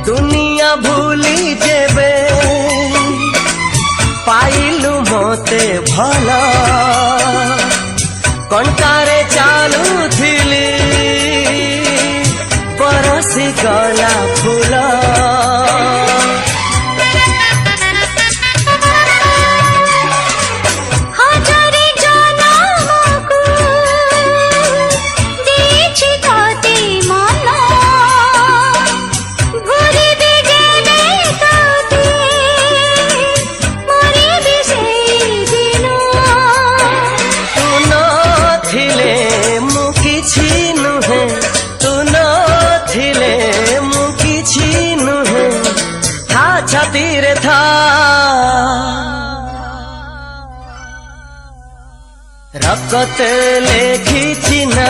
दुनिया भूली जेबे पाइलु मते भला कंटारे चालू थिली बरसी गला फूला छातीरे था रकते लेखी चिना